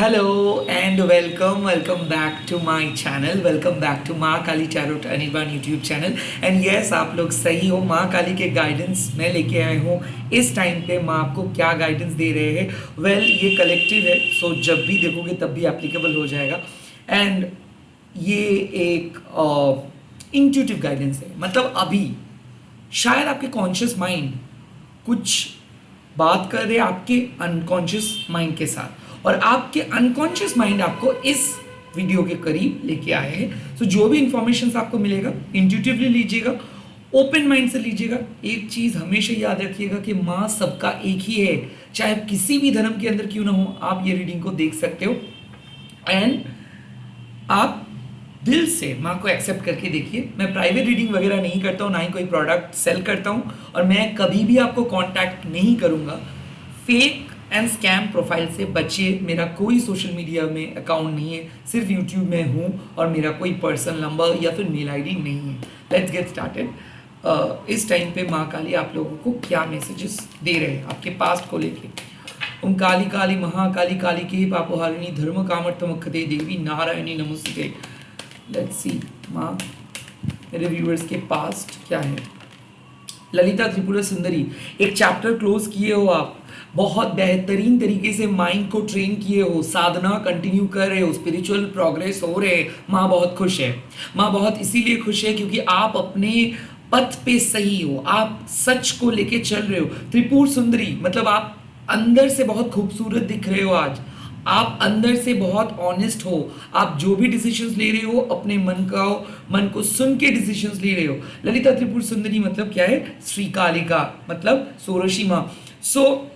Hello and welcome back to my channel. Welcome back to माँ Kali tarot Anirban YouTube channel. And yes, आप लोग सही हो. माँ काली के गाइडेंस मैं लेके आया हूँ. इस टाइम पे माँ आपको क्या गाइडेंस दे रहे हैं? वेल, ये कलेक्टिव है, सो जब भी देखोगे तब भी एप्लीकेबल हो जाएगा. एंड ये एक इंट्यूटिव गाइडेंस है. मतलब अभी शायद आपके कॉन्शियस माइंड कुछ बात कर रहे हैं आपके अनकॉन्शियस माइंड के साथ, और आपके अनकॉन्शियस माइंड आपको इस वीडियो के करीब लेके आए हैं. सो जो भी इंफॉर्मेशन आपको मिलेगा इंट्यूटिवली लीजिएगा, ओपन माइंड से लीजिएगा. एक चीज़ हमेशा याद रखिएगा कि माँ सबका एक ही है, चाहे आप किसी भी धर्म के अंदर क्यों ना हो. आप ये रीडिंग को देख सकते हो एंड आप दिल से माँ को एक्सेप्ट करके देखिए. मैं प्राइवेट रीडिंग वगैरह नहीं करता हूँ, ना ही कोई प्रोडक्ट सेल करता हूँ, और मैं कभी भी आपको कांटेक्ट नहीं करूँगा. फेक एंड स्कैम प्रोफाइल से बचिए. मेरा कोई सोशल मीडिया में अकाउंट नहीं है, सिर्फ यूट्यूब में हूँ, और मेरा कोई पर्सनल नंबर या फिर मेल आईडी नहीं है. Let's get started. इस टाइम पे माँ काली आप लोगों को क्या मैसेजेस दे रहे हैं आपके पास्ट को लेके. ओम काली काली महाकाली काली के पापोहारिणी धर्म कामर्थमुखते देवी नारायणी नमस्ते. लेट्स सी माँ मेरे व्यूअर्स के पास्ट क्या है. ललिता त्रिपुरा सुंदरी, एक चैप्टर क्लोज किए हो आप. बहुत बेहतरीन तरीके से माइंड को ट्रेन किए हो, साधना कंटिन्यू कर रहे हो, स्पिरिचुअल प्रोग्रेस हो रहे. माँ बहुत खुश है. माँ बहुत इसीलिए खुश है क्योंकि आप अपने पथ पे सही हो, आप सच को लेके चल रहे हो. त्रिपुर सुंदरी मतलब आप अंदर से बहुत खूबसूरत दिख रहे हो आज. आप अंदर से बहुत ऑनेस्ट हो. आप जो भी डिसीजंस ले रहे हो अपने मन को सुन के डिसीजंस ले रहे हो. ललिता त्रिपुर सुंदरी मतलब क्या है? श्री कालिका मतलब सोरशी माँ. सो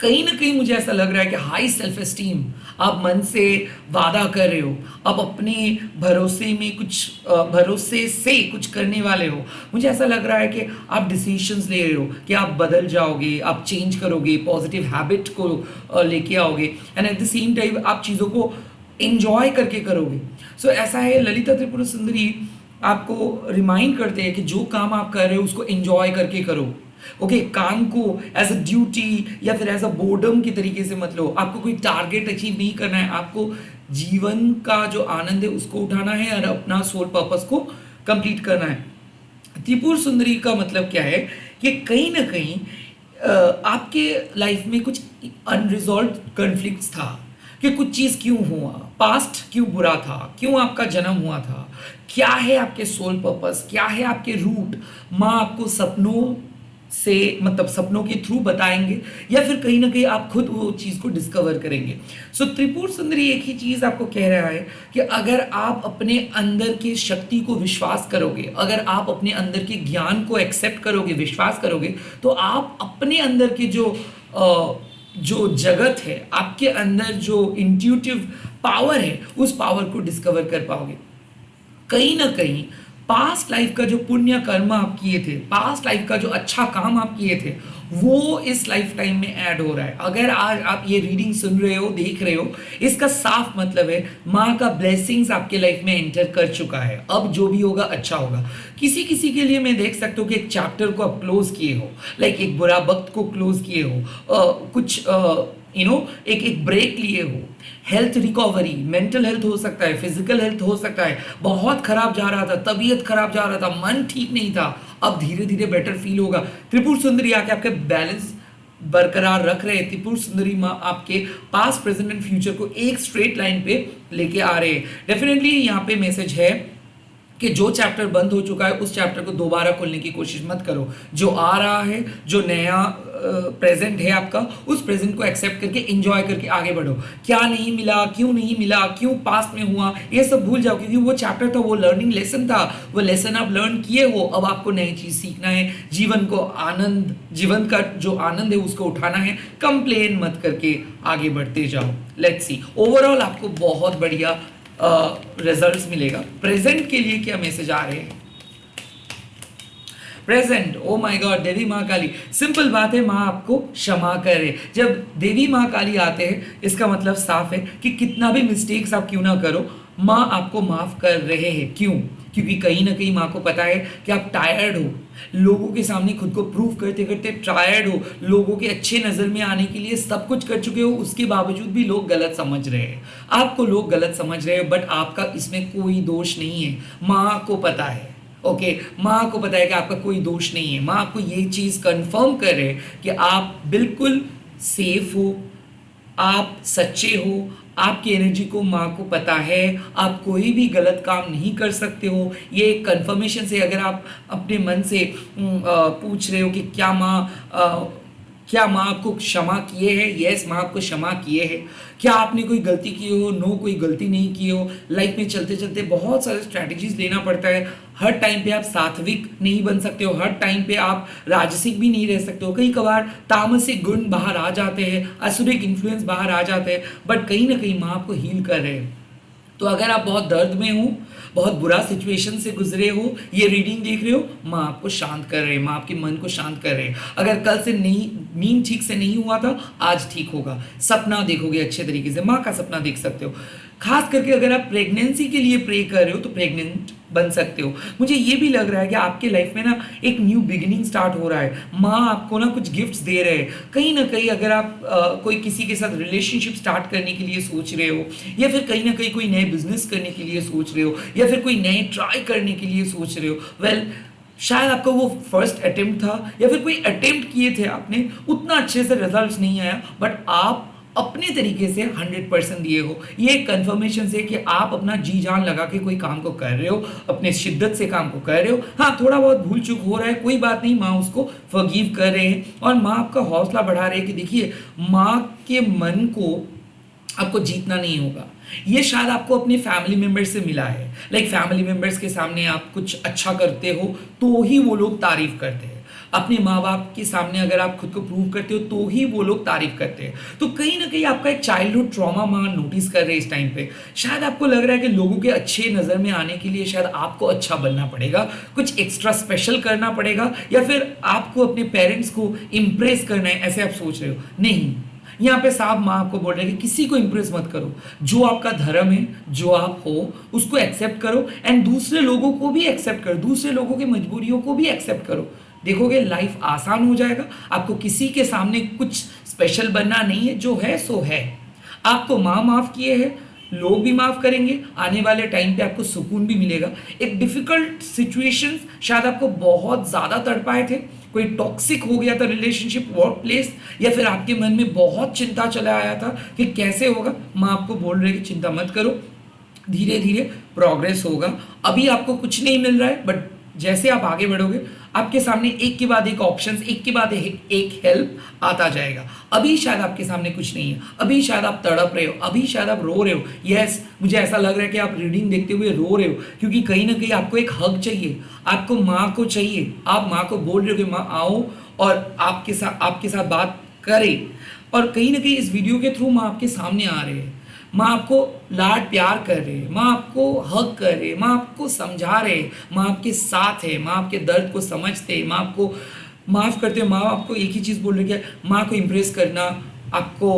कहीं ना कहीं मुझे ऐसा लग रहा है कि हाई सेल्फ एस्टीम आप मन से वादा कर रहे हो. आप अपने भरोसे से कुछ करने वाले हो. मुझे ऐसा लग रहा है कि आप डिसीजंस ले रहे हो कि आप बदल जाओगे, आप चेंज करोगे, पॉजिटिव हैबिट को लेके आओगे, and at the same time आप चीज़ों को एंजॉय करके करोगे. सो ऐसा है. ललिता त्रिपुरा सुंदरी आपको रिमाइंड करते हैं कि जो काम आप कर रहे हो उसको एंजॉय करके करो. ओके, काम को एज अ ड्यूटी या फिर एज अ बोर्डम की तरीके से मत लो. आपको कोई टारगेट अचीव नहीं करना है. आपको जीवन का जो आनंद है उसको उठाना है और अपना सोल पर्पस को कंप्लीट करना है. त्रिपुर सुंदरी का मतलब क्या है कि कहीं ना कहीं आपके लाइफ में कुछ अनरिजॉल्व कॉन्फ्लिक्ट्स था कि कुछ चीज़ क्यों हुआ, पास्ट क्यों बुरा था, क्यों आपका जन्म हुआ था, क्या है आपके सोल पर्पस, क्या है आपके रूट. माँ आपको सपनों से मतलब सपनों के थ्रू बताएंगे, या फिर कहीं ना कहीं आप खुद वो चीज़ को डिस्कवर करेंगे. सो त्रिपुर सुंदरी एक ही चीज़ आपको कह रहा है कि अगर आप अपने अंदर की शक्ति को विश्वास करोगे, अगर आप अपने अंदर के ज्ञान को एक्सेप्ट करोगे, विश्वास करोगे, तो आप अपने अंदर के जो जगत है, आपके अंदर जो इंट्यूटिव पावर है, उस पावर को डिस्कवर कर पाओगे. कहीं ना कहीं पास्ट लाइफ का जो पुण्य कर्म आप किए थे, पास्ट लाइफ का जो अच्छा काम आप किए थे, वो इस लाइफ टाइम में ऐड हो रहा है. अगर आज आप ये रीडिंग सुन रहे हो, देख रहे हो, इसका साफ मतलब है माँ का ब्लेसिंग्स आपके लाइफ में एंटर कर चुका है. अब जो भी होगा अच्छा होगा. किसी किसी के लिए मैं देख सकता हूँ कि एक चैप्टर को आप क्लोज किए हो, लाइक एक बुरा वक्त को क्लोज किए हो, कुछ एक ब्रेक लिए हो. हेल्थ रिकवरी, मेंटल हेल्थ हो सकता है, फिजिकल हेल्थ हो सकता है. बहुत खराब जा रहा था, तबीयत खराब जा रहा था, मन ठीक नहीं था, अब धीरे धीरे बेटर फील होगा. त्रिपुर सुंदरी आके आपके बैलेंस बरकरार रख रहे हैं. त्रिपुर सुंदरी माँ आपके पास्ट, प्रेजेंट एंड फ्यूचर को एक स्ट्रेट लाइन पे लेके आ रहे हैं. डेफिनेटली यहाँ पे मैसेज है कि जो चैप्टर बंद हो चुका है उस चैप्टर को दोबारा खोलने की कोशिश मत करो. जो आ रहा है, जो नया प्रेजेंट है आपका, उस प्रेजेंट को एक्सेप्ट करके एंजॉय करके आगे बढ़ो. क्या नहीं मिला, क्यों नहीं मिला, क्यों पास्ट में हुआ, ये सब भूल जाओ, क्योंकि वो चैप्टर था, वो लर्निंग लेसन था. वो लेसन आप लर्न किए हो. अब आपको नई चीज़ सीखना है. जीवन का जो आनंद है उसको उठाना है. कंप्लेन मत करके आगे बढ़ते जाओ. लेट्स सी, ओवरऑल आपको बहुत बढ़िया रिजल्ट्स मिलेगा. प्रेजेंट के लिए क्या मैसेज आ रहे हैं? प्रेजेंट, ओ माय गॉड, देवी माँ काली. सिंपल बात है, माँ आपको क्षमा करे. जब देवी माँ काली आते हैं इसका मतलब साफ है कि कितना भी मिस्टेक्स आप क्यों ना करो, माँ आपको माफ कर रहे हैं. क्यों? क्योंकि कहीं ना कहीं माँ को पता है कि आप टायर्ड हो, लोगों के सामने खुद को प्रूव करते करते टायर्ड हो, लोगों के अच्छे नज़र में आने के लिए सब कुछ कर चुके हो, उसके बावजूद भी लोग गलत समझ रहे हैं, आपको लोग गलत समझ रहे हैं, बट आपका इसमें कोई दोष नहीं है। माँ को पता है, ओके, माँ को पता है कि आपका कोई दोष नहीं है। माँ आपको ये चीज़ कंफर्म कर रहे हैं कि आप बिल्कुल सेफ हो, आप सच्चे हो, आपकी एनर्जी को माँ को पता है, आप कोई भी गलत काम नहीं कर सकते हो। ये एक कन्फर्मेशन से अगर आप अपने मन से पूछ रहे हो कि क्या माँ आपको क्षमा किए हैं, यस माँ आपको क्षमा किए हैं। क्या आपने कोई गलती की हो, नो कोई गलती नहीं की हो। लाइफ में चलते चलते बहुत सारे स्ट्रैटेजीज लेना पड़ता है। हर टाइम पे आप सात्विक नहीं बन सकते हो, हर टाइम पे आप राजसिक भी नहीं रह सकते हो। कई कभार तामसिक गुण बाहर आ जाते हैं, असुरिक इन्फ्लुएंस बाहर आ जाते हैं, बट कहीं ना कहीं माँ आपको हील कर रहे हैं। तो अगर आप बहुत दर्द में हो, बहुत बुरा सिचुएशन से गुजरे हो, ये रीडिंग देख रहे हो, माँ आपको शांत कर रहे हैं, माँ आपके मन को शांत कर रहे हैं। अगर कल से नहीं नींद ठीक से नहीं हुआ था, आज ठीक होगा। सपना देखोगे अच्छे तरीके से, माँ का सपना देख सकते हो। खास करके अगर आप प्रेगनेंसी के लिए प्रे कर रहे हो तो प्रेग्नेंट बन सकते हो। मुझे ये भी लग रहा है कि आपके लाइफ में ना एक न्यू बिगिनिंग स्टार्ट हो रहा है। माँ आपको ना कुछ गिफ्ट्स दे रहे हैं। कहीं ना कहीं अगर आप कोई किसी के साथ रिलेशनशिप स्टार्ट करने के लिए सोच रहे हो, या फिर कहीं ना कहीं कोई नए बिजनेस करने के लिए सोच रहे हो, या फिर कोई नए ट्राई करने के लिए सोच रहे हो, वेल शायद आपका वो फर्स्ट अटेम्प्ट था, या फिर कोई अटेम्प्ट किए थे आपने, उतना अच्छे से रिजल्ट नहीं आया, बट आप अपने तरीके से 100% दिए हो। ये एक कन्फर्मेशन से कि आप अपना जी जान लगा के कोई काम को कर रहे हो, अपने शिद्दत से काम को कर रहे हो। हाँ, थोड़ा बहुत भूल चूक हो रहा है, कोई बात नहीं, माँ उसको फॉरगिव कर रहे हैं, और माँ आपका हौसला बढ़ा रहे हैं कि देखिए, माँ के मन को आपको जीतना नहीं होगा। ये शायद आपको अपने फैमिली मेम्बर्स से मिला है। लाइक फैमिली मेम्बर्स के सामने आप कुछ अच्छा करते हो तो ही वो लोग तारीफ करते हैं। अपने माँ बाप के सामने अगर आप खुद को प्रूव करते हो तो ही वो लोग तारीफ करते हैं। तो कहीं ना कहीं आपका एक चाइल्डहुड ट्रॉमा माँ नोटिस कर रहे हैं इस टाइम पे। शायद आपको लग रहा है कि लोगों के अच्छे नज़र में आने के लिए शायद आपको अच्छा बनना पड़ेगा, कुछ एक्स्ट्रा स्पेशल करना पड़ेगा, या फिर आपको अपने पेरेंट्स को इम्प्रेस करना है, ऐसे आप सोच रहे हो। नहीं, यहाँ पे साहब माँ आपको बोल रहे हैं कि किसी को इम्प्रेस मत करो। जो आपका धर्म है, जो आप हो, उसको एक्सेप्ट करो, एंड दूसरे लोगों को भी एक्सेप्ट करो, दूसरे लोगों की मजबूरियों को भी एक्सेप्ट करो। देखोगे लाइफ आसान हो जाएगा। आपको किसी के सामने कुछ स्पेशल बनना नहीं है, जो है सो है। आपको माँ माफ़ किए हैं, लोग भी माफ़ करेंगे। आने वाले टाइम पे आपको सुकून भी मिलेगा। एक डिफ़िकल्ट सिचुएशंस शायद आपको बहुत ज़्यादा तड़पाए थे, कोई टॉक्सिक हो गया था रिलेशनशिप, वर्क प्लेस, या फिर आपके मन में बहुत चिंता चला आया था कि कैसे होगा। माँ आपको बोल रहे कि चिंता मत करो, धीरे धीरे प्रोग्रेस होगा। अभी आपको कुछ नहीं मिल रहा है, बट जैसे आप आगे बढ़ोगे आपके सामने एक के बाद एक ऑप्शंस, एक के बाद एक हेल्प आता जाएगा। अभी शायद आपके सामने कुछ नहीं है, अभी शायद आप तड़प रहे हो, अभी शायद आप रो रहे हो। यस, मुझे ऐसा लग रहा है कि आप रीडिंग देखते हुए रो रहे हो, क्योंकि कहीं ना कहीं आपको एक हग चाहिए, आपको माँ को चाहिए। आप माँ को बोल रहे हो कि माँ आओ और आपके साथ बात करे, और कहीं ना कहीं इस वीडियो के थ्रू माँ आपके सामने आ रहे हैं। माँ आपको लाड प्यार कर रहे हैं, माँ आपको हक कर रहे हैं, माँ आपको समझा रहे हैं, माँ आपके साथ है, माँ आपके दर्द को समझते हैं, माँ आपको माफ़ करते हैं। माँ आपको एक ही चीज़ बोल रही है, माँ को इम्प्रेस करना आपको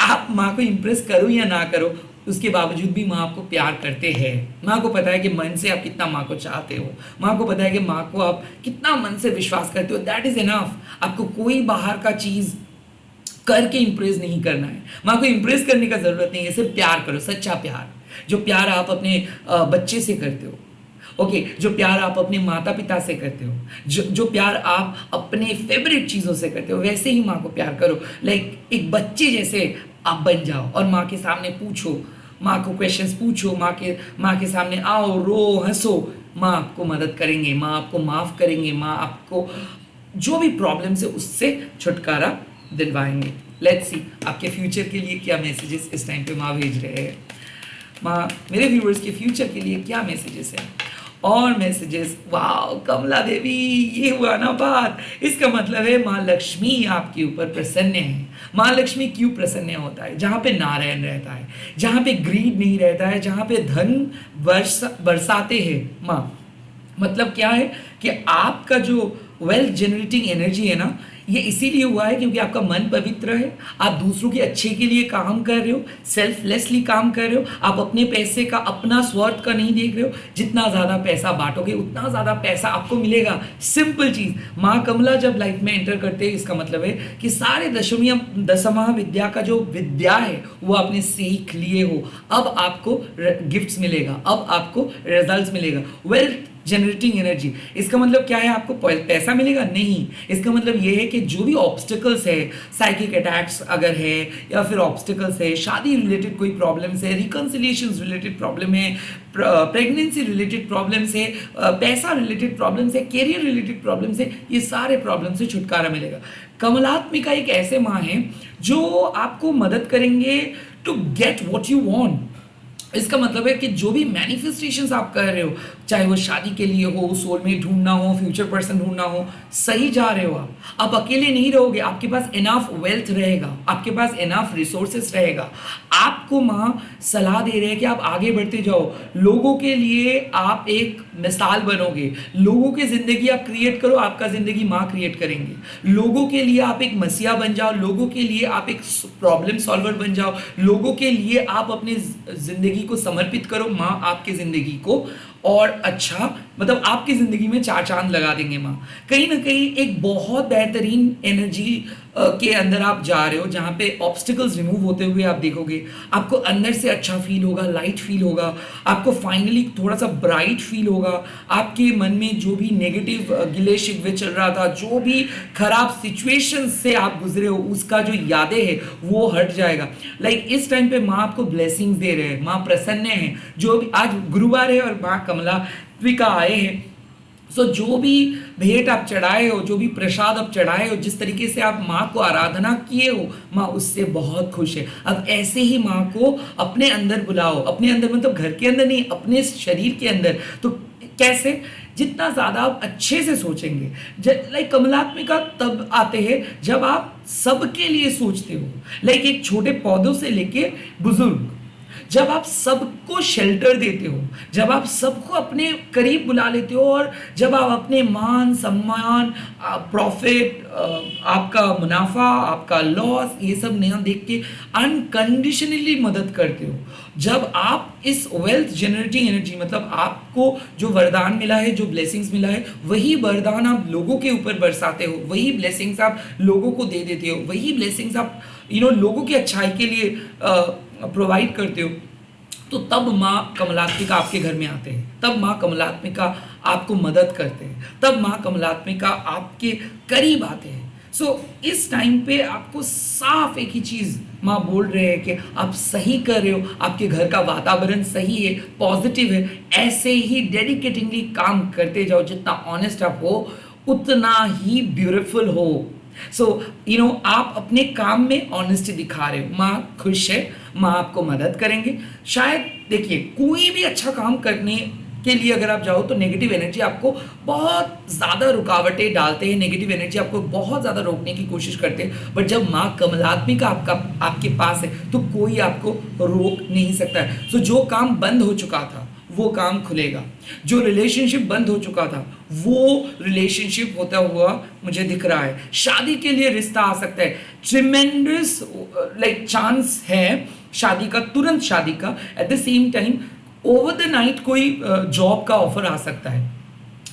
आप माँ को इम्प्रेस करो या ना करो, उसके बावजूद भी माँ आपको प्यार करते हैं। माँ को पता है कि मन से आप कितना माँ को चाहते हो, माँ को पता है कि माँ को आप कितना मन से विश्वास करते हो। That is enough. आपको कोई बाहर का चीज़ करके इम्प्रेस नहीं करना है, माँ को इम्प्रेस करने का ज़रूरत नहीं है। सिर्फ प्यार करो, सच्चा प्यार, जो प्यार आप अपने बच्चे से करते हो, ओके, जो प्यार आप अपने माता पिता से करते हो, जो प्यार आप अपने फेवरेट चीज़ों से करते हो, वैसे ही माँ को प्यार करो। लाइक एक बच्चे जैसे आप बन जाओ और माँ के सामने पूछो, माँ को क्वेश्चंस पूछो, माँ के सामने आओ, रो, हंसो। माँ आपको मदद करेंगे, माँ आपको माफ़ करेंगे, माँ आपको जो भी प्रॉब्लम है उससे छुटकारा दिलवाएंगे। लेट्स सी आपके फ्यूचर के लिए क्या मैसेजेस इस टाइम पे माँ भेज रहे हैं। माँ मेरे व्यूअर्स के फ्यूचर के लिए क्या मैसेजेस हैं? और मैसेजेस, वाओ कमला देवी, ये हुआ ना बात। इसका मतलब है माँ लक्ष्मी आपके ऊपर प्रसन्न है। माँ लक्ष्मी क्यों प्रसन्न होता है? जहाँ पे नारायण रहता है, जहाँ पे ग्रीड नहीं रहता है, जहाँ पे धन बरसाते हैं माँ। मतलब क्या है कि आपका जो वेल्थ जनरेटिंग एनर्जी है ना, ये इसीलिए हुआ है क्योंकि आपका मन पवित्र है, आप दूसरों के अच्छे के लिए काम कर रहे हो, सेल्फलेसली काम कर रहे हो, आप अपने पैसे का, अपना स्वार्थ का नहीं देख रहे हो। जितना ज़्यादा पैसा बांटोगे उतना ज़्यादा पैसा आपको मिलेगा। सिंपल चीज़, माँ कमला जब लाइफ में एंटर करते हैं इसका मतलब है कि सारे दसमा विद्या का जो विद्या है वो आपने सीख लिए हो, अब आपको गिफ्ट्स मिलेगा, अब आपको रिजल्ट्स मिलेगा। वेल्थ जनरेटिंग एनर्जी, इसका मतलब क्या है? आपको पैसा मिलेगा? नहीं, इसका मतलब ये है कि जो भी ऑब्स्टिकल्स है, साइकिक अटैक्स अगर है, या फिर ऑब्स्टिकल्स है, शादी रिलेटेड कोई प्रॉब्लम्स है, रिकन्सिलिएशन रिलेटेड प्रॉब्लम है, प्रेगनेंसी रिलेटेड प्रॉब्लम्स है, पैसा रिलेटेड प्रॉब्लम्स है, कैरियर रिलेटेड प्रॉब्लम्स है, ये सारे प्रॉब्लम से छुटकारा मिलेगा। कमलात्मिका एक ऐसे माँ हैं जो आपको मदद करेंगे to get what you want. इसका मतलब है कि जो भी मैनिफेस्टेशंस आप कर रहे हो, चाहे वो शादी के लिए हो, सोलमेट ढूंढना हो, फ्यूचर पर्सन ढूंढना हो, सही जा रहे हो आप अकेले नहीं रहोगे, आपके पास इनफ वेल्थ रहेगा, आपके पास इनफ रिसोर्सेस रहेगा। आपको माँ सलाह दे रहे हैं कि आप आगे बढ़ते जाओ, लोगों के लिए आप एक मिसाल बनोगे, लोगों की ज़िंदगी आप क्रिएट करो, आपका ज़िंदगी माँ क्रिएट करेंगे। लोगों के लिए आप एक मसीहा बन जाओ, लोगों के लिए आप एक प्रॉब्लम सॉल्वर बन जाओ, लोगों के लिए आप अपनी ज़िंदगी को समर्पित करो। माँ आपकी ज़िंदगी को और अच्छा, मतलब आपकी ज़िंदगी में चार चांद लगा देंगे माँ। कहीं ना कहीं एक बहुत बेहतरीन एनर्जी के अंदर आप जा रहे हो, जहाँ पे ऑब्स्टिकल्स रिमूव होते हुए आप देखोगे, आपको अंदर से अच्छा फील होगा, लाइट फील होगा, आपको फाइनली थोड़ा सा ब्राइट फील होगा। आपके मन में जो भी नेगेटिव गिले शिकवे चल रहा था, जो भी खराब सिचुएशन से आप गुजरे हो, उसका जो यादें हैं वो हट जाएगा। लाइक इस टाइम पे माँ आपको ब्लेसिंग्स दे रहे हैं, माँ प्रसन्न है। जो भी आज गुरुवार है और माँ कमलात्मिका आए हैं, सो जो भी भेंट आप चढ़ाए हो, जो भी प्रसाद आप चढ़ाए हो, जिस तरीके से आप माँ को आराधना किए हो, माँ उससे बहुत खुश है। अब ऐसे ही माँ को अपने अंदर बुलाओ, अपने अंदर मतलब घर के अंदर नहीं, अपने शरीर के अंदर। तो कैसे? जितना ज़्यादा आप अच्छे से सोचेंगे। लाइक कमलात्मिका तब आते हैं जब आप सबके लिए सोचते हो, लाइक एक छोटे पौधों से लेके बुजुर्ग, जब आप सबको शेल्टर देते हो, जब आप सबको अपने करीब बुला लेते हो, और जब आप अपने मान सम्मान, प्रॉफिट, आपका मुनाफा, आपका लॉस, ये सब नहीं देख के अनकंडीशनली मदद करते हो, जब आप इस वेल्थ जनरेटिंग एनर्जी, मतलब आपको जो वरदान मिला है, जो ब्लेसिंग्स मिला है, वही वरदान आप लोगों के ऊपर बरसाते हो, वही ब्लेसिंग्स आप लोगों को दे देते हो, वही ब्लेसिंग्स आप लोगों की अच्छाई के लिए प्रोवाइड करते हो, तो तब माँ कमलात्मिका आपके घर में आते हैं, तब माँ कमलात्मिका आपको मदद करते हैं, तब माँ कमलात्मिका आपके करीब आते हैं। सो इस टाइम पे आपको साफ एक ही चीज़ माँ बोल रहे हैं कि आप सही कर रहे हो, आपके घर का वातावरण सही है, पॉजिटिव है, ऐसे ही डेडिकेटिंगली काम करते जाओ। जितना ऑनेस्ट आप हो उतना ही ब्यूटीफुल हो। सो आप अपने काम में ऑनेस्टी दिखा रहे हो, माँ खुश है, माँ आपको मदद करेंगे। शायद देखिए, कोई भी अच्छा काम करने के लिए अगर आप जाओ तो नेगेटिव एनर्जी आपको बहुत ज़्यादा रुकावटें डालते हैं, नेगेटिव एनर्जी आपको बहुत ज़्यादा रोकने की कोशिश करते हैं। बट जब माँ कमलात्मिका आपके पास है तो कोई आपको रोक नहीं सकता है। सो जो काम बंद हो चुका था वो काम खुलेगा, जो रिलेशनशिप बंद हो चुका था वो रिलेशनशिप होता हुआ मुझे दिख रहा है। शादी के लिए रिश्ता आ सकता है, ट्रिमेंडस लाइक चांस है शादी का, तुरंत शादी का। At the same time over the night कोई जॉब का ऑफर आ सकता है,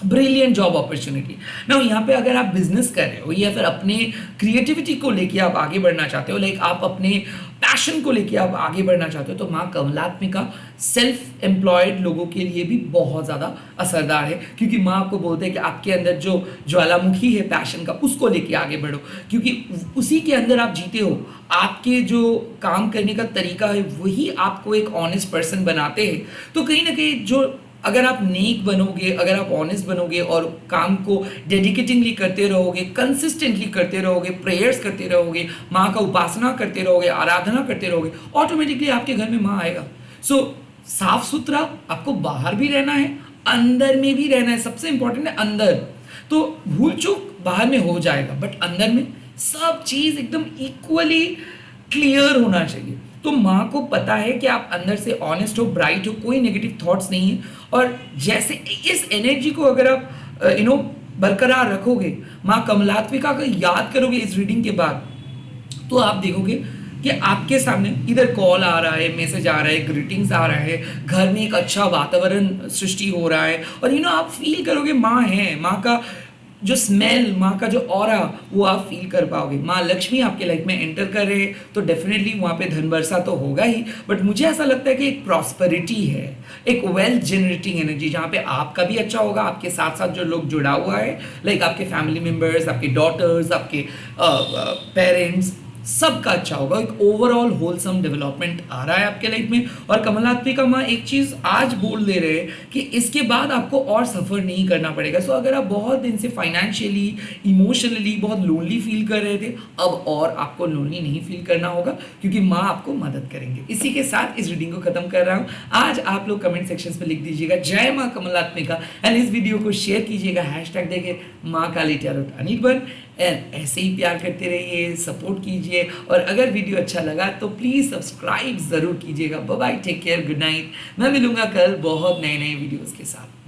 ब्रिलियंट जॉब अपॉर्चुनिटी ना। यहाँ पे अगर आप बिजनेस कर रहे हो या फिर अपने क्रिएटिविटी को लेके आप आगे बढ़ना चाहते हो, लाइक आप अपने पैशन को लेके आप आगे बढ़ना चाहते हो, तो माँ कमलात्मिका सेल्फ एम्प्लॉयड लोगों के लिए भी बहुत ज़्यादा असरदार है। क्योंकि माँ आपको बोलते हैं कि आपके अंदर जो ज्वालामुखी है पैशन का, उसको लेके आगे बढ़ो, क्योंकि उसी के अंदर आप जीते हो। आपके जो काम करने का तरीका है वही आपको एक ऑनेस्ट पर्सन बनाते हैं। तो कहीं ना कहीं जो अगर आप नेक बनोगे, अगर आप ऑनेस्ट बनोगे और काम को डेडिकेटिंगली करते रहोगे, कंसिस्टेंटली करते रहोगे, प्रेयर्स करते रहोगे, माँ का उपासना करते रहोगे, आराधना करते रहोगे, ऑटोमेटिकली आपके घर में माँ आएगा। सो साफ सुथरा आपको बाहर भी रहना है, अंदर में भी रहना है। सबसे इंपॉर्टेंट है अंदर। तो भूल चूक बाहर में हो जाएगा, बट अंदर में सब चीज़ एकदम इक्वली क्लियर होना चाहिए। तो माँ को पता है कि आप अंदर से ऑनेस्ट हो, ब्राइट हो, कोई नेगेटिव थॉट्स नहीं है। और जैसे इस एनर्जी को अगर आप बरकरार रखोगे, माँ कमलात्मिका को याद करोगे इस रीडिंग के बाद, तो आप देखोगे कि आपके सामने इधर कॉल आ रहा है, मैसेज आ रहा है, ग्रीटिंग्स आ रहा है, घर में एक अच्छा वातावरण सृष्टि हो रहा है, और आप फील करोगे माँ है, माँ का जो स्मेल, माँ का जो ऑरा, वो आप फील कर पाओगे। माँ लक्ष्मी आपके लाइफ में एंटर कर रहे हैं तो डेफिनेटली वहाँ पे धन बरसा तो होगा ही, बट मुझे ऐसा लगता है कि एक प्रॉस्पेरिटी है, एक वेल्थ जनरेटिंग एनर्जी, जहाँ पे आपका भी अच्छा होगा, आपके साथ साथ जो लोग जुड़ा हुआ है, लाइक आपके फैमिली मेम्बर्स, आपके डॉटर्स, आपके पेरेंट्स, सबका अच्छा होगा। एक ओवरऑल होलसम डेवलपमेंट आ रहा है आपके लाइफ में। और कमलात्मिका माँ एक चीज़ आज बोल दे रहे हैं कि इसके बाद आपको और सफ़र नहीं करना पड़ेगा। सो अगर आप बहुत दिन से फाइनेंशियली, इमोशनली बहुत लोनली फील कर रहे थे, अब और आपको लोनली नहीं फील करना होगा, क्योंकि माँ आपको मदद करेंगे। इसी के साथ इस रीडिंग को खत्म कर रहा हूँ। आज आप लोग कमेंट सेक्शन में लिख दीजिएगा जय माँ कमलात्मिका, एंड इस वीडियो को शेयर कीजिएगा, हैशटैग देके माँ काली टैरोट अनिर्बन, एंड ऐसे ही प्यार करते रहिए, सपोर्ट कीजिए, और अगर वीडियो अच्छा लगा तो प्लीज़ सब्सक्राइब ज़रूर कीजिएगा। Bye bye, take care, good night. मैं मिलूंगा कल बहुत नए नए वीडियोज़ के साथ।